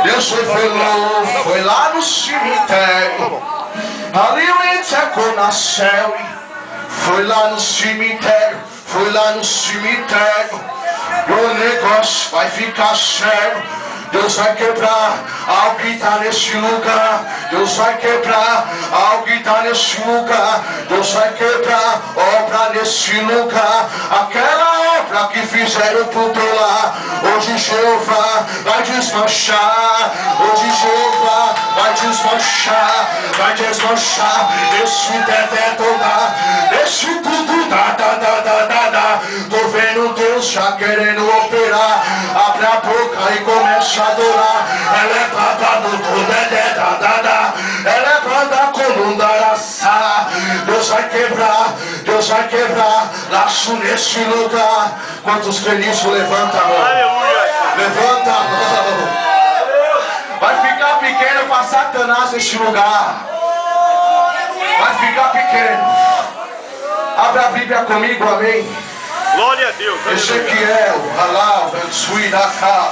Deus foi lá no cemitério. Ali o Eteco nasceu. Foi lá no cemitério. Foi lá no cemitério. E o negócio vai ficar sério. Deus vai quebrar algo que está nesse lugar. Deus vai quebrar algo que está nesse lugar. Deus vai quebrar obra nesse lugar. Aquela obra que fizeram pro teu lar, hoje Jeová vai desmanchar. Hoje Jeová vai desmanchar. Vai desmanchar. Esse detonar. Esse tudo dá. Tô vendo Deus já querendo operar. Abre a boca e começa a adorar. Ela é braba no todo, ela é braba como araçá. Deus vai quebrar laço nesse lugar. Quantos creem nisso? Levanta a mão. Levanta a mão. Vai ficar pequeno para Satanás neste lugar. Vai ficar pequeno. Abra a Bíblia comigo, amém. Glória a Deus. Ezequiel, Halal, Suidacá.